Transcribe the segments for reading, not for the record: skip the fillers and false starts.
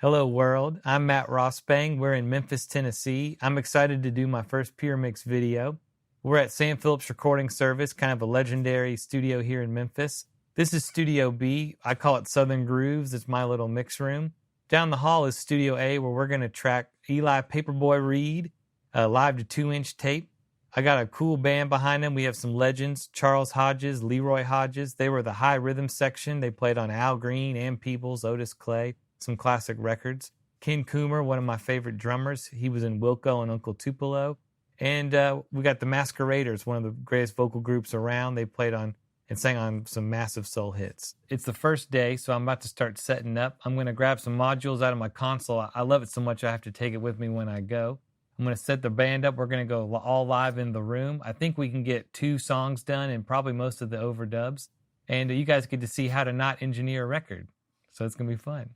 Hello, world. I'm mtroSPN. We're in Memphis, Tennessee. I'm excited to do my first Pure Mix video. We're at Sam Phillips Recording Service, kind of a legendary studio here in Memphis. This is Studio B. I call it Southern Grooves. It's my little mix room. Down the hall is Studio A, where we're going to track Eli Paperboy Reed, live to 2-inch tape. I got a cool band behind them. We have some legends, Charles Hodges, Leroy Hodges. They were the high rhythm section. They played on Al Green, Ann Peebles, Otis Clay, some classic records. Ken Coomer, one of my favorite drummers. He was in Wilco and Uncle Tupelo. And we got the Masqueraders, one of the greatest vocal groups around. They played on and sang on some massive soul hits. It's the first day, so I'm about to start setting up. I'm going to grab some modules out of my console. I love it so much I have to take it with me when I go. I'm going to set the band up. We're going to go all live in the room. I think we can get 2 songs done and probably most of the overdubs. And you guys get to see how to not engineer a record. So it's going to be fun.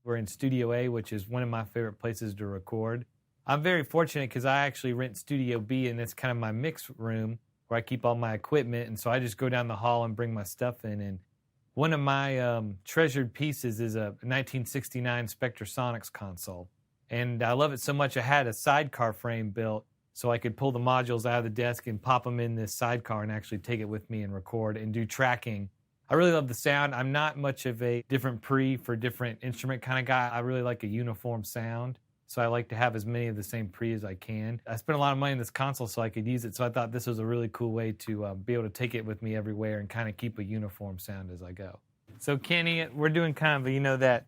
We're in Studio A, which is one of my favorite places to record. I'm very fortunate because I actually rent Studio B, and it's kind of my mix room where I keep all my equipment, and so I just go down the hall and bring my stuff in. And one of my treasured pieces is a 1969 Spectrasonics console, and I love it so much I had a sidecar frame built so I could pull the modules out of the desk and pop them in this sidecar and actually take it with me and record and do tracking. I really love the sound. I'm not much of a different pre for different instrument kind of guy. I really like a uniform sound, so I like to have as many of the same pre as I can. I spent a lot of money on this console so I could use it, so I thought this was a really cool way to be able to take it with me everywhere and kind of keep a uniform sound as I go. So Kenny, we're doing kind of, that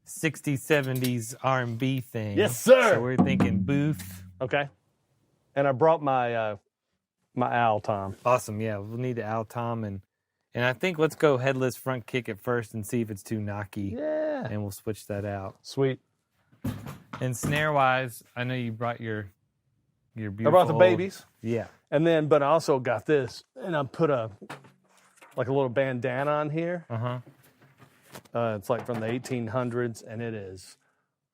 60s, 70s R&B thing. Yes, sir. So we're thinking booth. Okay. And I brought my my Al Tom. Awesome, yeah. We'll need the Al Tom, and I think let's go headless front kick at first and see if it's too knocky. Yeah. And we'll switch that out. Sweet. And snare-wise, I know you brought your beautiful... I brought the babies. Yeah. And then, but I also got this, and I put a little bandana on here. Uh-huh. It's like from the 1800s, and it is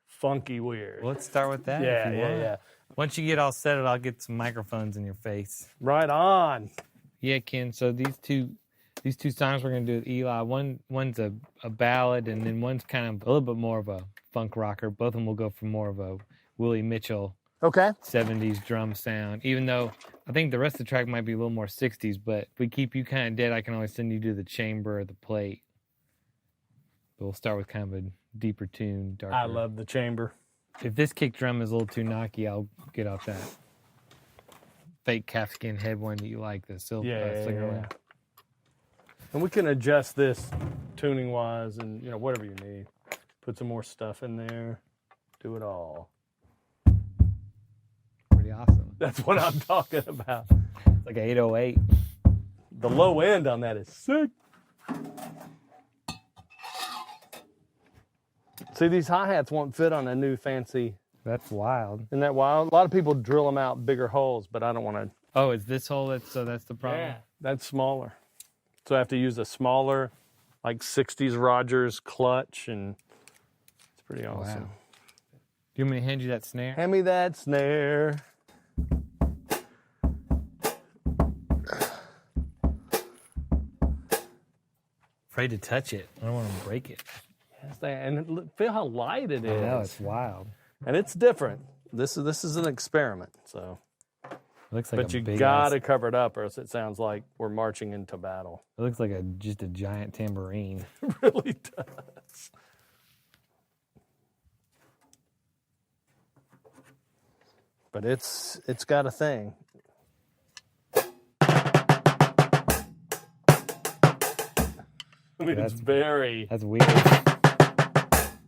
funky weird. Well, let's start with that. Yeah, if you yeah, want. yeah. Once you get all settled, I'll get some microphones in your face. Right on. Yeah, Ken. So these two songs we're gonna do with Eli. One's a ballad, and then one's kind of a little bit more of a funk rocker. Both of them will go for more of a Willie Mitchell, okay, 70s drum sound. Even though I think the rest of the track might be a little more 60s, but if we keep you kind of dead, I can always send you to the chamber or the plate. But we'll start with kind of a deeper tune, darker. I love the chamber. If this kick drum is a little too knocky, I'll get off that fake calfskin head one that you like, the silver singer one. And we can adjust this tuning-wise and, whatever you need. Put some more stuff in there. Do it all. Pretty awesome. That's what I'm talking about. It's like an 808. The low end on that is sick. See, these hi-hats won't fit on a new fancy... That's wild. Isn't that wild? A lot of people drill them out bigger holes, but I don't want to... Oh, is this hole? That's the problem? Yeah, that's smaller. So I have to use a smaller, like 60s Rogers clutch, and it's pretty awesome. Wow. Do you want me to hand you that snare? Hand me that snare. Afraid to touch it. I don't want to break it. Yes, and feel how light it is. I know, it's wild. And it's different. This is an experiment, so... It looks like but you gotta cover it up, or else it sounds like we're marching into battle. It looks like just a giant tambourine. It really does. But it's got a thing. I mean, it's very... That's weird.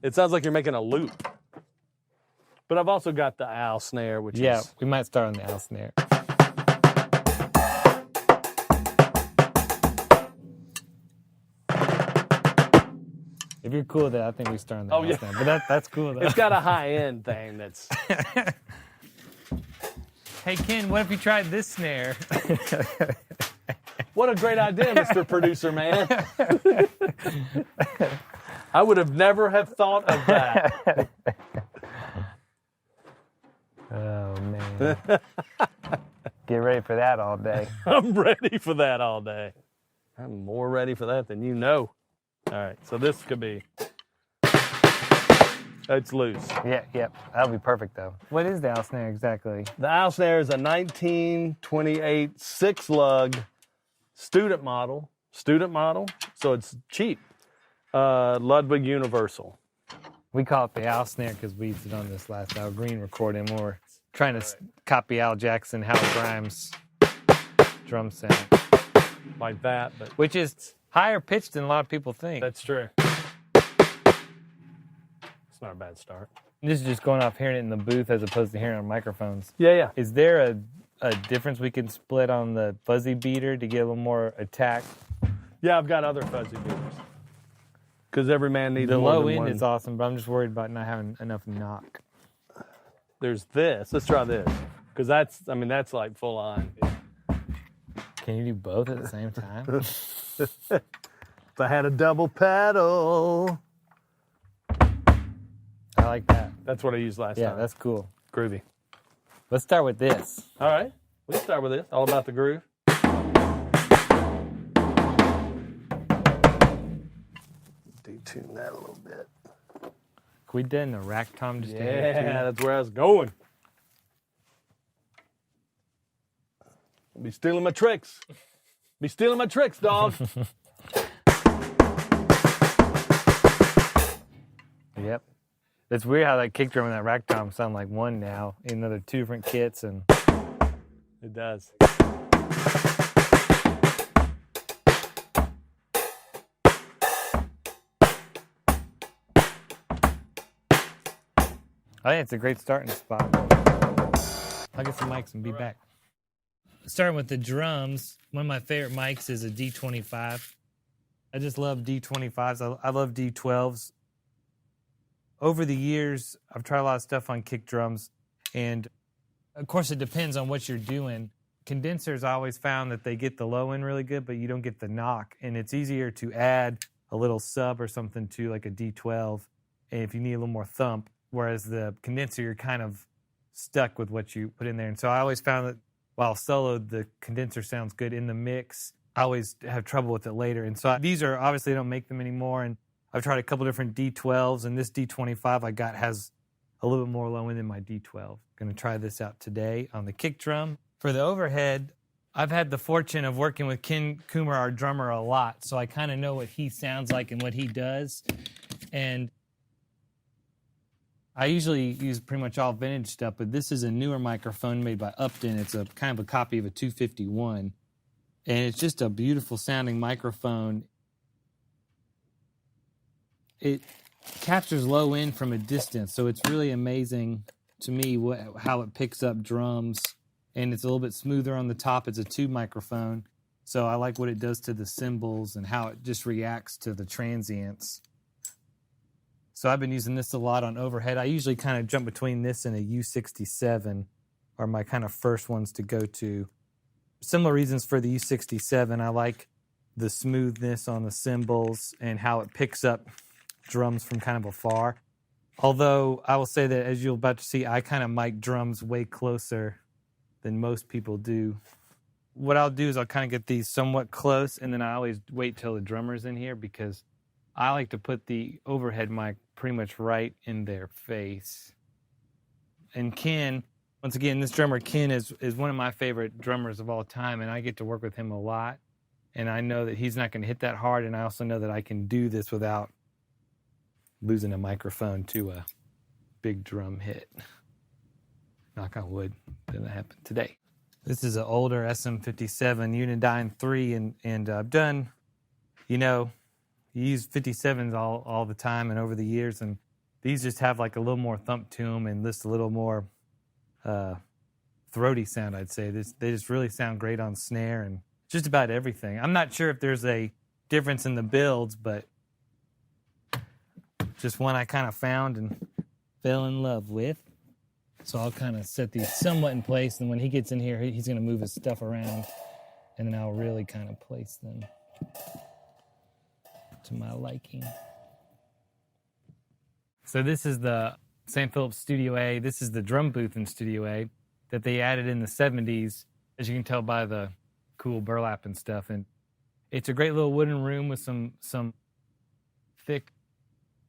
It sounds like you're making a loop. But I've also got the owl snare, which is... Yeah, we might start on the owl snare. If you're cool with that, I think we start on the owl snare. But that's cool, though. It's got a high-end thing that's... Hey, Ken, what if you tried this snare? What a great idea, Mr. Producer Man. I would have never have thought of that. Oh, man. Get ready for that all day. I'm ready for that all day. I'm more ready for that than you know. All right, so this could be... It's loose. Yeah, yep. That'll be perfect, though. What is the owl snare exactly? The owl snare is a 1928 6-lug student model, so it's cheap. Ludwig Universal. We call it the owl snare because we used it on this last Al Green recording. We're trying to copy Al Jackson, Hal Grimes drum sound. Like that, but... Which is higher pitched than a lot of people think. That's true. It's not a bad start. This is just going off hearing it in the booth as opposed to hearing it on microphones. Yeah. Is there a difference we can split on the fuzzy beater to get a little more attack? Yeah, I've got other fuzzy beaters. Because every man needs the more low than end one. is awesome, but I'm just worried about not having enough knock. There's this. Let's try this. Because that's like full on. Can you do both at the same time? If I had a double pedal. I like that. That's what I used last time. Yeah, that's cool. Groovy. Let's start with this. All right. We can start with this. All about the groove. Detune that a little bit. Can we do it in the rack tom just Yeah, that's where I was going. Be stealing my tricks. Dog. Yep. It's weird how that kick drum and that rack tom sound like one now, even though they're two different kits. And It does. I think it's a great starting spot. I'll get some mics and be back. Starting with the drums, one of my favorite mics is a D25. I just love D25s. I love D12s. Over the years, I've tried a lot of stuff on kick drums, and of course it depends on what you're doing. Condensers, I always found that they get the low end really good, but you don't get the knock, and it's easier to add a little sub or something to like a D12 and if you need a little more thump, whereas the condenser, you're kind of stuck with what you put in there. And so I always found that while soloed, the condenser sounds good in the mix. I always have trouble with it later. And so these are, obviously they don't make them anymore, and I've tried a couple different D12s, and this D25 I got has a little bit more low end than my D12. Going to try this out today on the kick drum. For the overhead, I've had the fortune of working with Ken Coomer, our drummer, a lot, so I kind of know what he sounds like and what he does. And I usually use pretty much all vintage stuff, but this is a newer microphone made by Upton. It's a kind of a copy of a 251, and it's just a beautiful sounding microphone. It captures low end from a distance, so it's really amazing to me how it picks up drums, and it's a little bit smoother on the top. It's a tube microphone, so I like what it does to the cymbals and how it just reacts to the transients. So I've been using this a lot on overhead. I usually kind of jump between this and a U67 are my kind of first ones to go to. Similar reasons for the U67. I like the smoothness on the cymbals and how it picks up drums from kind of afar. Although I will say that, as you're about to see, I kind of mic drums way closer than most people do. What I'll do is I'll kind of get these somewhat close, and then I always wait till the drummer's in here because I like to put the overhead mic pretty much right in their face. And Ken, once again, this drummer Ken is one of my favorite drummers of all time, and I get to work with him a lot. And I know that he's not going to hit that hard, and I also know that I can do this without losing a microphone to a big drum hit. Knock on wood, didn't happen today. This is an older SM57 Unidyne 3, and I've done, you use 57s all the time and over the years, and these just have like a little more thump to them and just a little more throaty sound, I'd say. They just really sound great on snare and just about everything. I'm not sure if there's a difference in the builds, but just one I kind of found and fell in love with. So I'll kind of set these somewhat in place, and when he gets in here, he's going to move his stuff around, and then I'll really kind of place them to my liking. So this is the St. Philip's Studio A. This is the drum booth in Studio A that they added in the 70s, as you can tell by the cool burlap and stuff. And it's a great little wooden room with some thick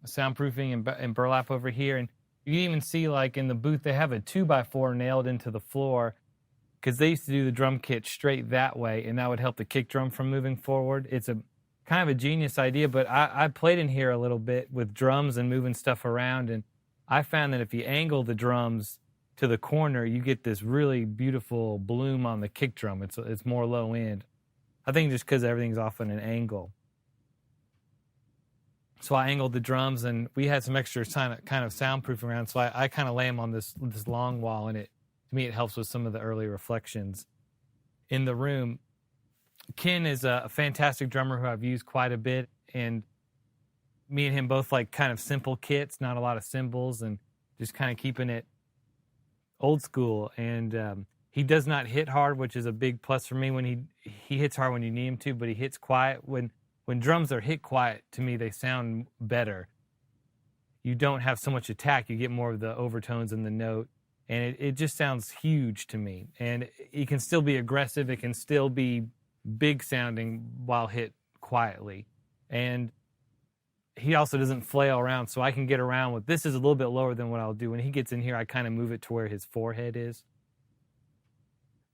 soundproofing and burlap over here. And you can even see, like, in the booth, they have a 2x4 nailed into the floor because they used to do the drum kit straight that way, and that would help the kick drum from moving forward. It's a kind of a genius idea, but I played in here a little bit with drums and moving stuff around, and I found that if you angle the drums to the corner, you get this really beautiful bloom on the kick drum. It's more low end. I think just because everything's off on an angle. So I angled the drums, and we had some extra kind of soundproofing around, so I kind of lay them on this long wall, and to me it helps with some of the early reflections in the room. Ken is a fantastic drummer who I've used quite a bit, and me and him both like kind of simple kits, not a lot of cymbals, and just kind of keeping it old school. And he does not hit hard, which is a big plus for me. When he hits hard when you need him to, but he hits quiet. When drums are hit quiet, to me, they sound better. You don't have so much attack. You get more of the overtones in the note, and it just sounds huge to me. And it can still be aggressive. It can still be big sounding while hit quietly. And he also doesn't flail around, so I can get around with, this is a little bit lower than what I'll do. When he gets in here, I kind of move it to where his forehead is.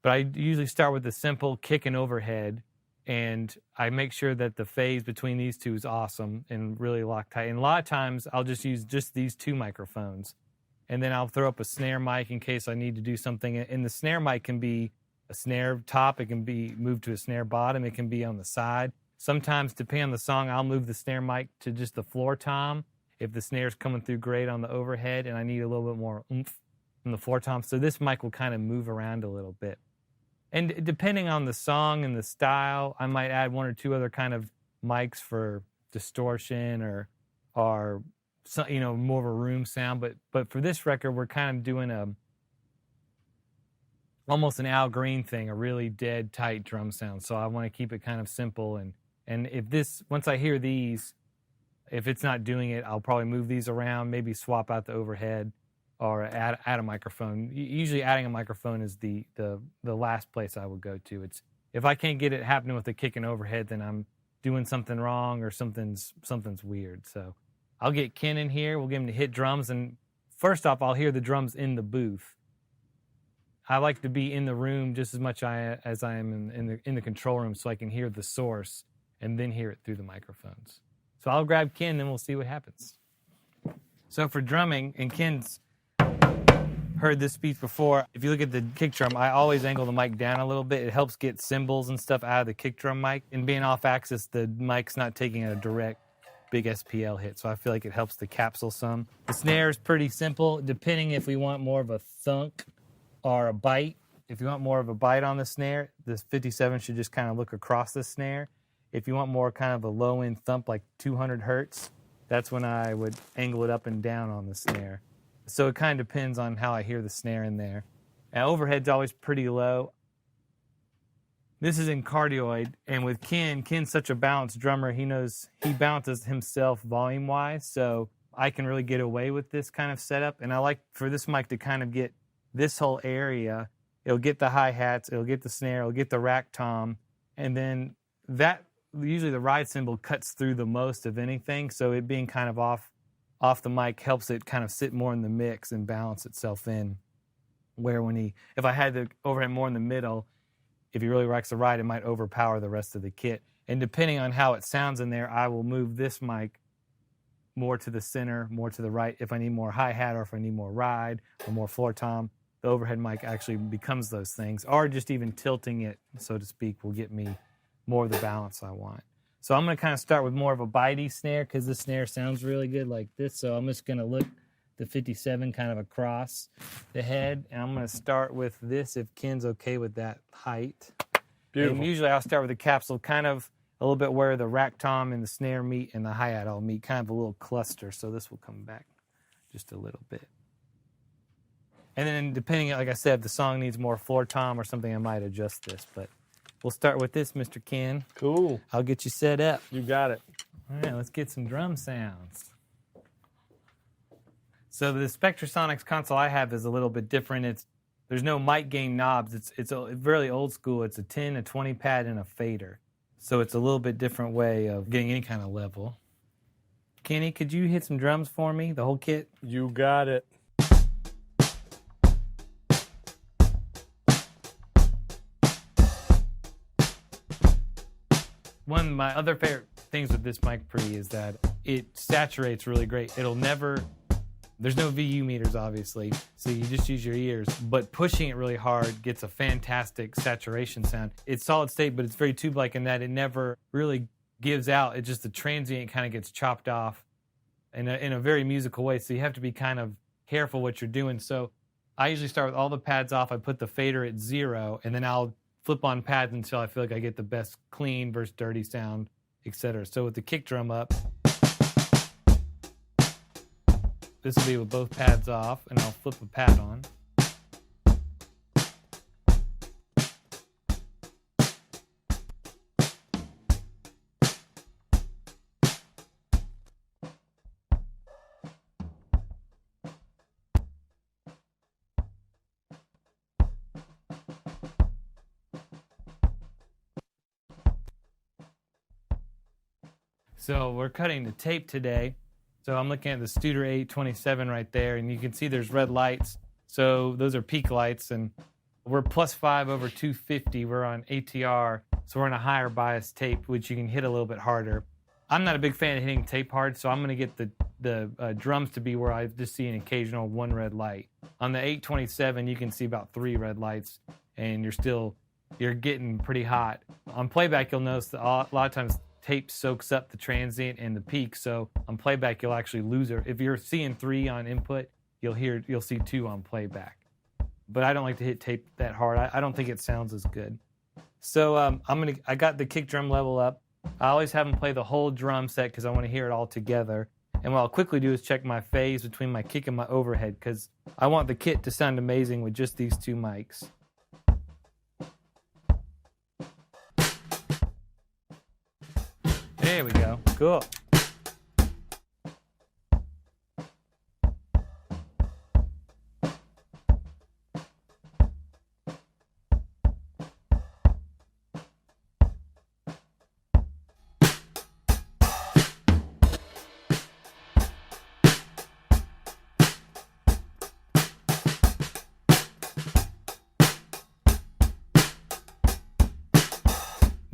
But I usually start with the simple kick and overhead, and I make sure that the phase between these two is awesome and really locked tight. And a lot of times I'll just use just these two microphones, and then I'll throw up a snare mic in case I need to do something. And the snare mic can be a snare top, it can be moved to a snare bottom, it can be on the side. Sometimes, depending on the song, I'll move the snare mic to just the floor tom if the snare's coming through great on the overhead and I need a little bit more oomph from the floor tom. So this mic will kind of move around a little bit. And depending on the song and the style, I might add one or two other kind of mics for distortion or some, more of a room sound. But for this record, we're kind of doing almost an Al Green thing, a really dead, tight drum sound. So I want to keep it kind of simple. And once I hear these, if it's not doing it, I'll probably move these around, maybe swap out the overhead or add a microphone. Usually adding a microphone is the last place I would go to. It's if I can't get it happening with the kick and overhead, then I'm doing something wrong or something's weird. So I'll get Ken in here. We'll get him to hit drums. And first off, I'll hear the drums in the booth. I like to be in the room just as much as I am in the control room, so I can hear the source and then hear it through the microphones. So I'll grab Ken, and we'll see what happens. So for drumming, and Ken's heard this speech before, if you look at the kick drum, I always angle the mic down a little bit. It helps get cymbals and stuff out of the kick drum mic. And being off axis, the mic's not taking a direct big SPL hit, so I feel like it helps the capsule some. The snare is pretty simple, depending if we want more of a thunk or a bite. If you want more of a bite on the snare, this 57 should just kind of look across the snare. If you want more kind of a low-end thump, like 200 hertz, that's when I would angle it up and down on the snare. So it kind of depends on how I hear the snare in there. Now, overhead's always pretty low. This is in cardioid, and with Ken's such a balanced drummer, he balances himself volume-wise, so I can really get away with this kind of setup. And I like for this mic to kind of get this whole area. It'll get the hi-hats, it'll get the snare, it'll get the rack tom, and then that, usually the ride cymbal cuts through the most of anything, so it being kind of off the mic helps it kind of sit more in the mix and balance itself in. Where if I had the overhead more in the middle, if he really likes the ride, it might overpower the rest of the kit. And depending on how it sounds in there, I will move this mic more to the center, more to the right if I need more hi-hat or if I need more ride or more floor tom. The overhead mic actually becomes those things, or just even tilting it, so to speak, will get me more of the balance I want. So I'm going to kind of start with more of a bitey snare because the snare sounds really good like this. So I'm just going to look the 57 kind of across the head, and I'm going to start with this if Ken's okay with that height. Beautiful. And usually I'll start with the capsule kind of a little bit where the rack tom and the snare meet and the hi-hat all meet, kind of a little cluster. So this will come back just a little bit. And then depending, like I said, if the song needs more floor tom or something, I might adjust this. But we'll start with this, Mr. Ken. Cool. I'll get you set up. You got it. All right, let's get some drum sounds. So the Spectrasonics console I have is a little bit different. There's no mic gain knobs. It's really old school. It's a 10, a 20 pad, and a fader. So it's a little bit different way of getting any kind of level. Kenny, could you hit some drums for me, the whole kit? You got it. One of my other favorite things with this mic pre is that it saturates really great. There's no VU meters, obviously, so you just use your ears. But pushing it really hard gets a fantastic saturation sound. It's solid state, but it's very tube-like in that it never really gives out. It's just the transient kind of gets chopped off in a very musical way. So you have to be kind of careful what you're doing. So I usually start with all the pads off. I put the fader at 0, and then I'll flip on pads until I feel like I get the best clean versus dirty sound, etc. So with the kick drum up, this will be with both pads off, and I'll flip a pad on. So we're cutting the tape today. So I'm looking at the Studer 827 right there, and you can see there's red lights. So those are peak lights, and we're +5 over 250. We're on ATR, so we're on a higher bias tape, which you can hit a little bit harder. I'm not a big fan of hitting tape hard, so I'm going to get the drums to be where I just see an occasional 1 red light. On the 827, you can see about 3 red lights, and you're getting pretty hot. On playback, you'll notice that a lot of times tape soaks up the transient and the peak, so on playback you'll actually lose it. If you're seeing 3 on input, you'll see 2 on playback. But I don't like to hit tape that hard. I don't think it sounds as good. So I got the kick drum level up. I always have them play the whole drum set because I want to hear it all together. And what I'll quickly do is check my phase between my kick and my overhead because I want the kit to sound amazing with just these 2 mics. There we go. Cool.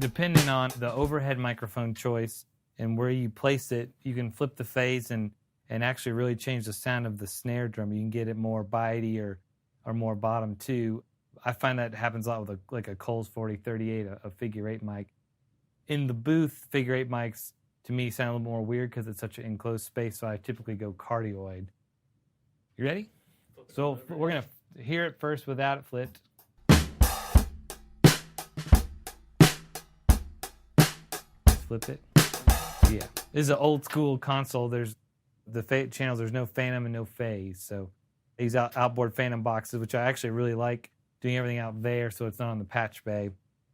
Depending on the overhead microphone choice and where you place it, you can flip the phase and actually really change the sound of the snare drum. You can get it more bitey or more bottom too. I find that happens a lot with a Coles 4038, a figure 8 mic. In the booth, figure 8 mics to me sound a little more weird because it's such an enclosed space, so I typically go cardioid. You ready? So we're going to hear it first without it flipped. Flip it. Yeah. This is an old school console. There's the channels, there's no phantom and no phase. So these outboard phantom boxes, which I actually really like, doing everything out there so it's not on the patch bay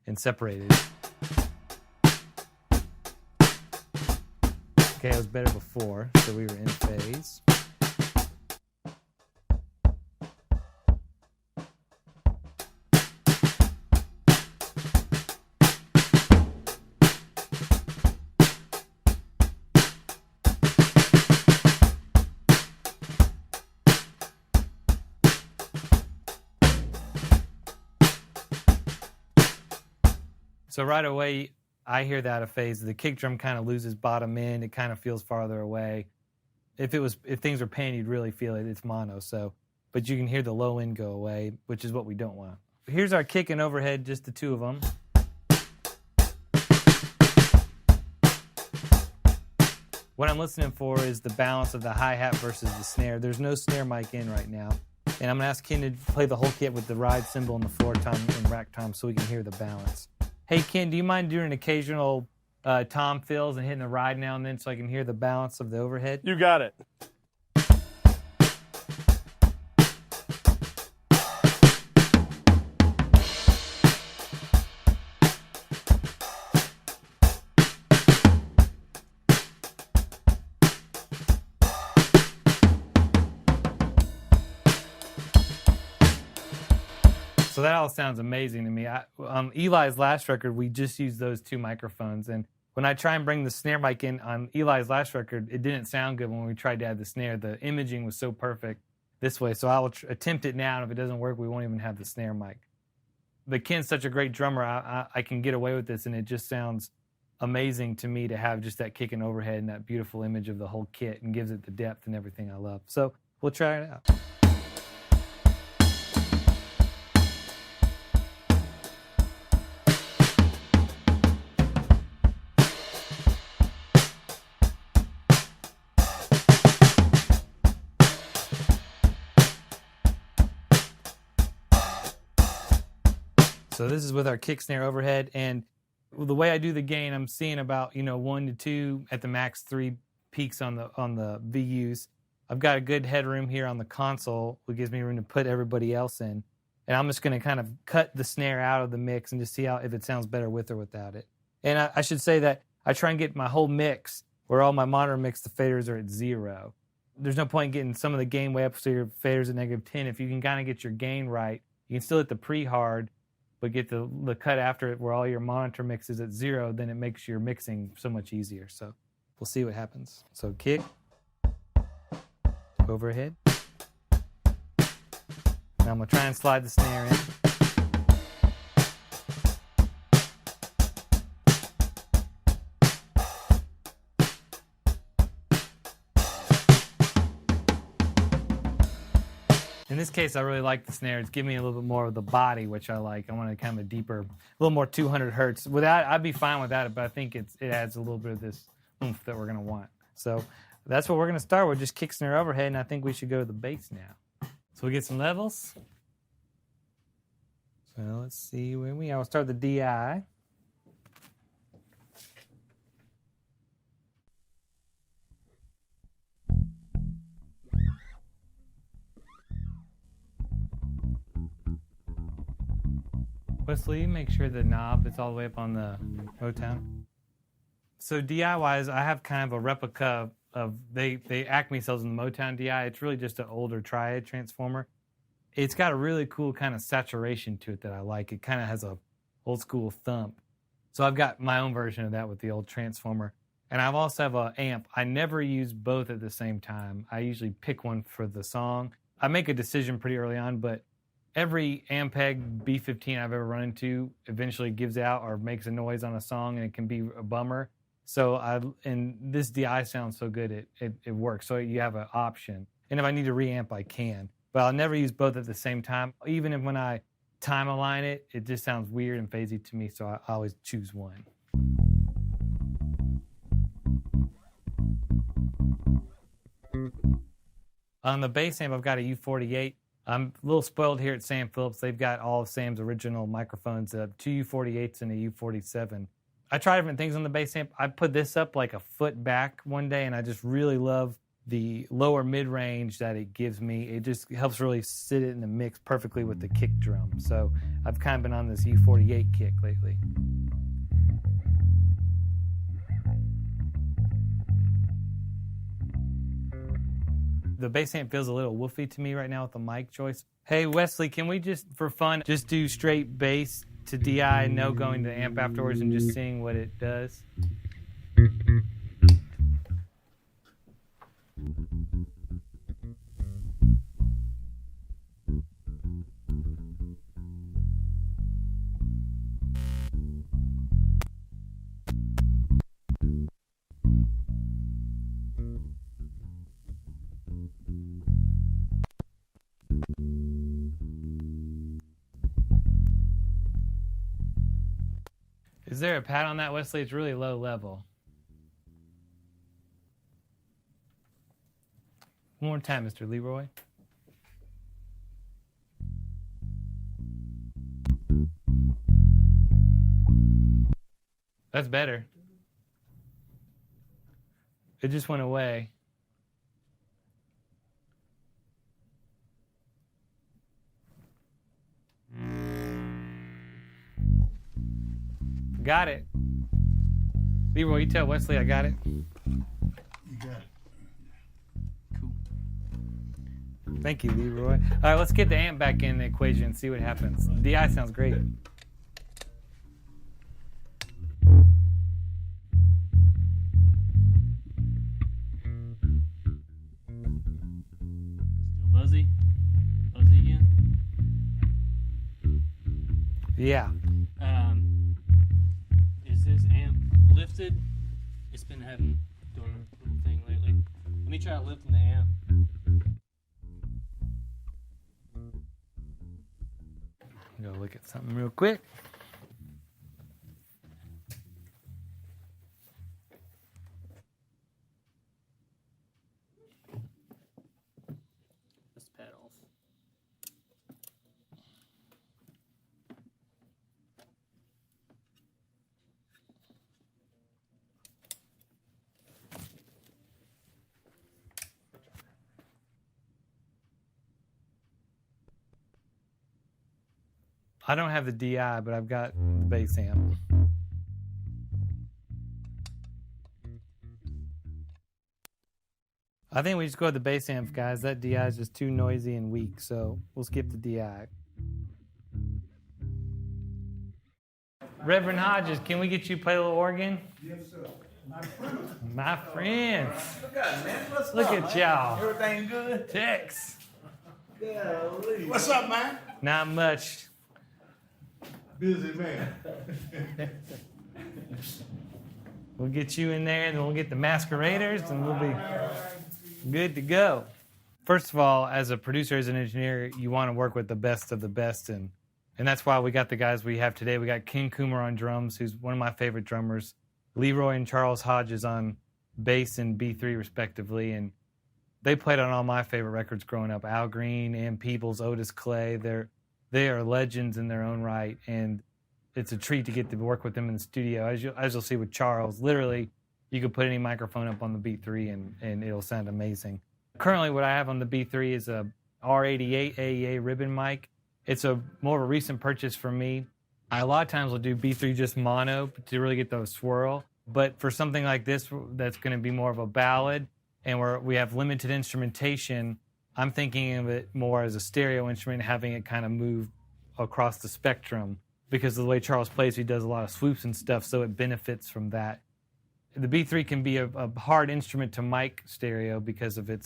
and separated. Okay, it was better before, so we were in phase. So right away, I hear that a phase. The kick drum kind of loses bottom end. It kind of feels farther away. If things were pan, you'd really feel it. It's mono. So, but you can hear the low end go away, which is what we don't want. Here's our kick and overhead, just the 2 of them. What I'm listening for is the balance of the hi-hat versus the snare. There's no snare mic in right now. And I'm going to ask Ken to play the whole kit with the ride cymbal and the floor tom and rack tom so we can hear the balance. Hey, Ken, do you mind doing occasional tom fills and hitting the ride now and then so I can hear the balance of the overhead? You got it. that all sounds amazing to me. On Eli's last record, we just used those 2 microphones. And when I try and bring the snare mic in on Eli's last record, it didn't sound good when we tried to add the snare. The imaging was so perfect this way. So I will attempt it now, and if it doesn't work, we won't even have the snare mic. But Ken's such a great drummer, I can get away with this, and it just sounds amazing to me to have just that kick and overhead and that beautiful image of the whole kit, and gives it the depth and everything I love. So we'll try it out. So this is with our kick snare overhead, and the way I do the gain, I'm seeing about 1 to 2 at the max 3 peaks on the VUs. I've got a good headroom here on the console, which gives me room to put everybody else in, and I'm just going to kind of cut the snare out of the mix and just see if it sounds better with or without it. And I should say that I try and get my whole mix where all my monitor mix, the faders are at 0. There's no point in getting some of the gain way up so your faders at -10. If you can kind of get your gain right, you can still hit the pre-hard, but get the cut after it where all your monitor mix is at 0, then it makes your mixing so much easier. So we'll see what happens. So kick, overhead. Now I'm going to try and slide the snare in. In this case, I really like the snare. It's giving me a little bit more of the body, which I like. I want a kind of a deeper, a little more 200 hertz. Without, I'd be fine without it, but I think it adds a little bit of this oomph that we're going to want. So that's what we're going to start with, just kick snare overhead, and I think we should go to the bass now. So we get some levels. So let's see where we are. We'll start with the DI. Wesley, make sure the knob is all the way up on the Motown. So DI-wise, I have kind of a replica of, they Acme sells in the Motown DI. It's really just an older triad transformer. It's got a really cool kind of saturation to it that I like. It kind of has a old school thump. So I've got my own version of that with the old transformer. And I also have an amp. I never use both at the same time. I usually pick one for the song. I make a decision pretty early on, but every Ampeg B15 I've ever run into eventually gives out or makes a noise on a song, and it can be a bummer. So and this DI sounds so good, it works. So you have an option. And if I need to reamp, I can. But I'll never use both at the same time. Even if when I time align it, it just sounds weird and phasey to me, so I always choose one. On the bass amp, I've got a U48. I'm a little spoiled here at Sam Phillips. They've got all of Sam's original microphones, 2 U48s and a U47. I try different things on the bass amp. I put this up like a foot back one day, and I just really love the lower mid-range that it gives me. It just helps really sit it in the mix perfectly with the kick drum. So I've kind of been on this U48 kick lately. The bass amp feels a little woofy to me right now with the mic choice. Hey, Wesley, can we just, for fun, just do straight bass to DI, no going to amp afterwards and just seeing what it does? Is there a pad on that, Wesley? It's really low level. One more time, Mr. Leroy. That's better. It just went away. Got it. Leroy, you tell Wesley I got it. You got it. Cool. Thank you, Leroy. All right, let's get the amp back in the equation and see what happens. DI sounds great. Still buzzy? Buzzy again? Yeah. Is this amp lifted? It's been having doing a little thing lately. Let me try lifting the amp. Go look at something real quick. Let's pad off. I don't have the DI, but I've got the bass amp. I think we just go with the bass amp, guys. That DI is just too noisy and weak, so we'll skip the DI. Reverend Hodges, can we get you to play a little organ? Yes, sir. My friend. My friends. Look at man. What's Look up, at man? y'all. Everything good? Tex. Golly. What's up, man? Not much. Busy man. We'll get you in there, and then we'll get the masqueraders, and we'll be good to go. First of all, as a producer, as an engineer, you want to work with the best of the best, and that's why we got the guys we have today. We got King Coomer on drums, who's one of my favorite drummers, Leroy and Charles Hodges on bass and B3 respectively, and they played on all my favorite records growing up: Al Green, Ann Peebles, Otis Clay. They are legends in their own right, and it's a treat to get to work with them in the studio. As you'll see with Charles, literally, you could put any microphone up on the B3 and it'll sound amazing. Currently, what I have on the B3 is a R88 AEA ribbon mic. It's a more of a recent purchase for me. I a lot of times will do B3 just mono to really get the swirl, but for something like this that's going to be more of a ballad and where we have limited instrumentation, I'm thinking of it more as a stereo instrument, having it kind of move across the spectrum. Because of the way Charles plays, he does a lot of swoops and stuff, so it benefits from that. The B3 can be a hard instrument to mic stereo because of the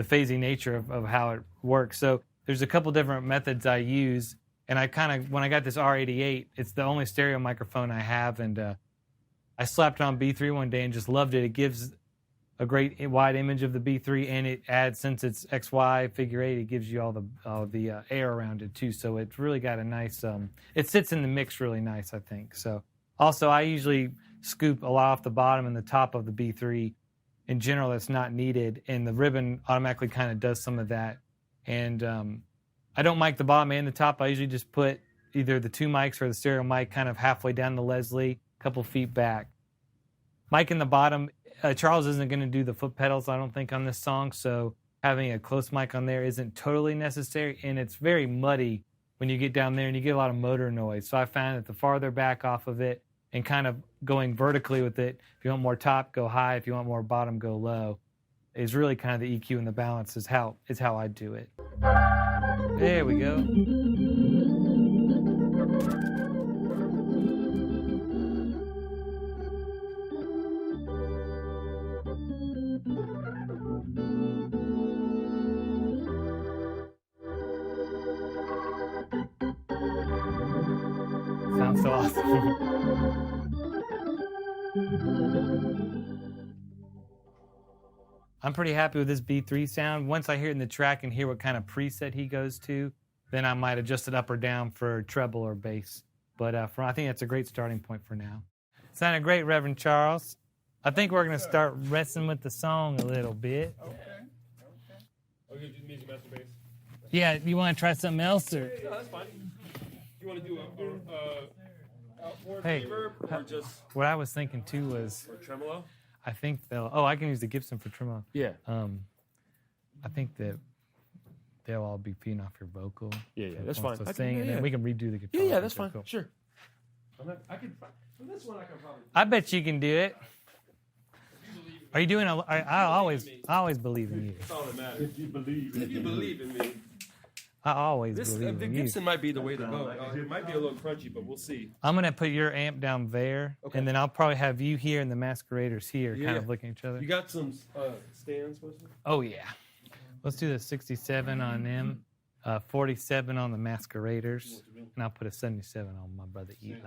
phasing nature of how it works. So there's a couple different methods I use, and when I got this R88, it's the only stereo microphone I have, and I slapped it on B3 one day and just loved it. It gives a great wide image of the B3, and it adds, since it's XY figure 8, it gives you all the air around it too. So it's really got a nice, it sits in the mix really nice, I think. So also, I usually scoop a lot off the bottom and the top of the B3. In general, that's not needed, and the ribbon automatically kind of does some of that. And I don't mic the bottom and the top. I usually just put either the two mics or the stereo mic kind of halfway down the Leslie, a couple feet back. Mic in the bottom. Charles isn't going to do the foot pedals, I don't think, on this song, so having a close mic on there isn't totally necessary, and it's very muddy when you get down there and you get a lot of motor noise. So I found that the farther back off of it and kind of going vertically with it, if you want more top, go high. If you want more bottom, go low, is really kind of the EQ and the balance is how I do it. There we go. Sounds so awesome. I'm pretty happy with this B3 sound. Once I hear it in the track and hear what kind of preset he goes to, then I might adjust it up or down for treble or bass. But I think that's a great starting point for now. Sounded great, Reverend Charles. I think we're going to start wrestling with the song a little bit. Okay. Oh, you just music master bass? Yeah, you want to try something else? Or? No, that's fine. You want to do outboard Hey, reverb or just what I was thinking too was, or tremolo? I think I can use the Gibson for tremolo. Yeah. I think that they'll all be feeding off your vocal. Yeah, that's Once fine. I I can- sing, yeah, and then yeah. we can redo the guitar. Yeah, that's Pretty fine. cool. Sure. I could. For this one, I can probably I bet you can do it. usually Are you doing? I always believe in you. That's all that matters. If you believe in me. I always This believe the in you. Gibson might be the way to go. It might be a little crunchy, but we'll see. I'm gonna put your amp down there, and then I'll probably have you here and the masqueraders here, kind of looking at each other. You got some stands, wasn't it? Oh yeah. Let's do the 67 on them, 47 on the masqueraders, and I'll put a 77 on my brother Eli.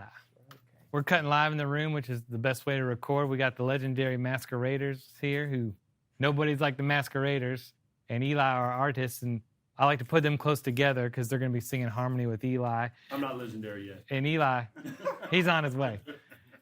We're cutting live in the room, which is the best way to record. We got the legendary masqueraders here, who nobody's like the masqueraders, and Eli are artists, and I like to put them close together because they're going to be singing harmony with Eli. I'm not legendary yet. And Eli, he's on his way.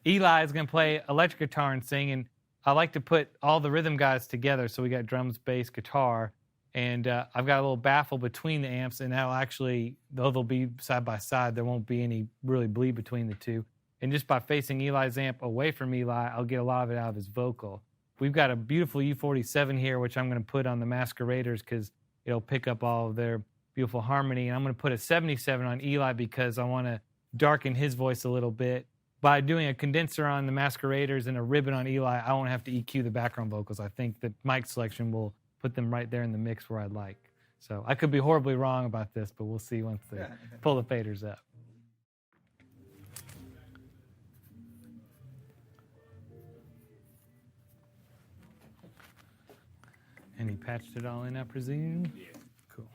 Eli is going to play electric guitar and sing, and I like to put all the rhythm guys together. So we got drums, bass, guitar, and I've got a little baffle between the amps, and that'll actually, though they'll be side by side, there won't be any really bleed between the two. And just by facing Eli's amp away from Eli, I'll get a lot of it out of his vocal. We've got a beautiful U47 here, which I'm going to put on the masqueraders because it'll pick up all of their beautiful harmony. And I'm going to put a 77 on Eli because I want to darken his voice a little bit. By doing a condenser on the masqueraders and a ribbon on Eli, I won't have to EQ the background vocals. I think the mic selection will put them right there in the mix where I'd like. So I could be horribly wrong about this, but we'll see once they pull the faders up. And he patched it all in, I presume? Yeah. Cool.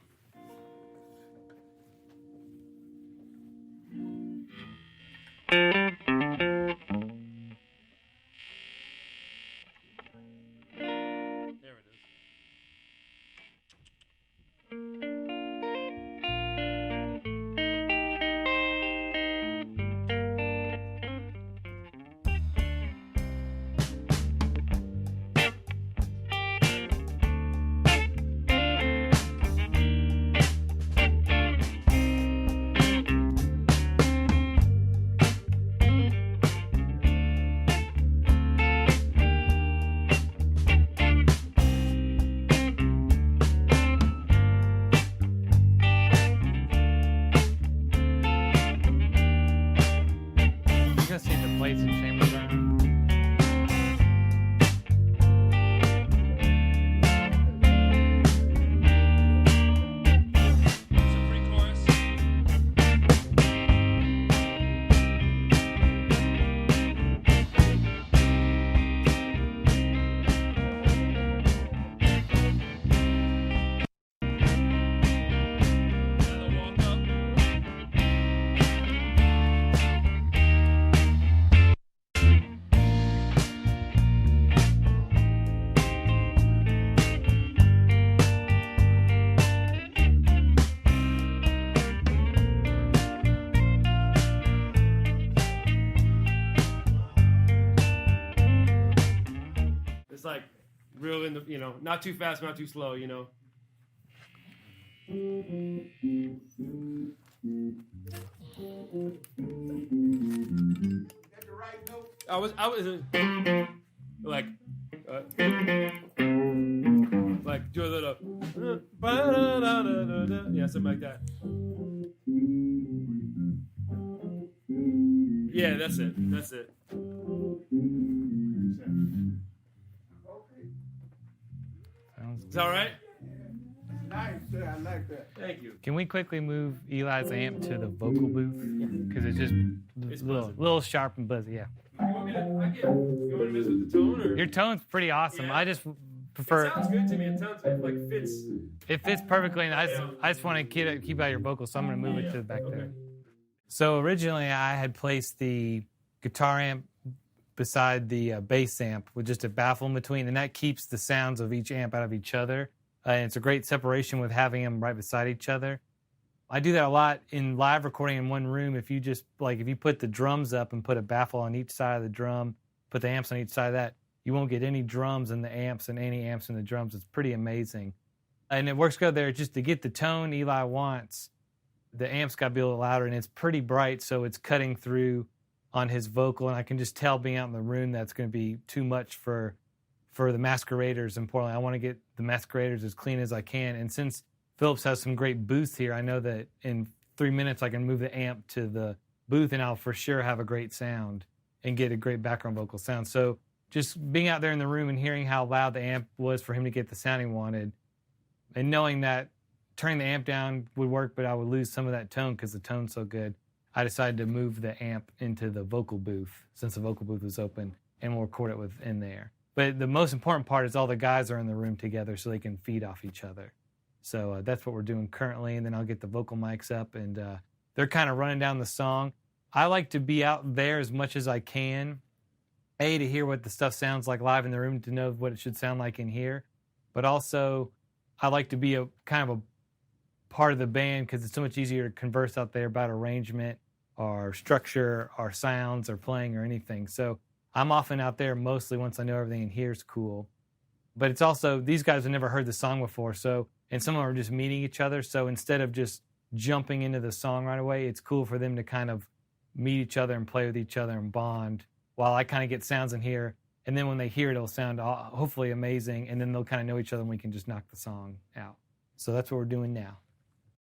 There it is. You gonna see the plates and chambers around? Some pre-chorus. Another walk up. It's like real in the, not too fast, not too slow, I was like do a little yeah, something like that. Yeah, that's it. Sounds Is that all right? Nice, sir. I like that. Thank you. Can we quickly move Eli's amp to the vocal booth? Because it's just It's little sharp and buzzy, yeah. You want me to, you want to mess with the tone, or? Your tone's pretty awesome. Yeah. I just prefer It sounds good to me. It sounds like fits. it fits perfectly, and I just want to keep out your vocals, so I'm going to move it to the back there. So originally I had placed the guitar amp beside the bass amp with just a baffle in between, and that keeps the sounds of each amp out of each other. And it's a great separation with having them right beside each other. I do that a lot in live recording in one room. If you just, if you put the drums up and put a baffle on each side of the drum, put the amps on each side of that, you won't get any drums in the amps and any amps in the drums. It's pretty amazing. And it works good there just to get the tone Eli wants. The amp's got to be a little louder, and it's pretty bright, so it's cutting through on his vocal, and I can just tell being out in the room that's going to be too much for the masqueraders in Portland. I want to get the masqueraders as clean as I can, and since Phillips has some great booths here, I know that in 3 minutes I can move the amp to the booth, and I'll for sure have a great sound and get a great background vocal sound. So just being out there in the room and hearing how loud the amp was for him to get the sound he wanted, and knowing that turning the amp down would work, but I would lose some of that tone because the tone's so good, I decided to move the amp into the vocal booth since the vocal booth was open, and we'll record it in there. But the most important part is all the guys are in the room together so they can feed off each other. So that's what we're doing currently, and then I'll get the vocal mics up, and they're kind of running down the song. I like to be out there as much as I can, to hear what the stuff sounds like live in the room, to know what it should sound like in here, but also I like to be a kind of a part of the band because it's so much easier to converse out there about arrangement or structure or sounds or playing or anything. So I'm often out there mostly once I know everything in here is cool. But it's also, these guys have never heard the song before, so, and some of them are just meeting each other, so instead of just jumping into the song right away, it's cool for them to kind of meet each other and play with each other and bond while I kind of get sounds in here. And then when they hear it, it'll sound hopefully amazing, and then they'll kind of know each other and we can just knock the song out. So that's what we're doing now.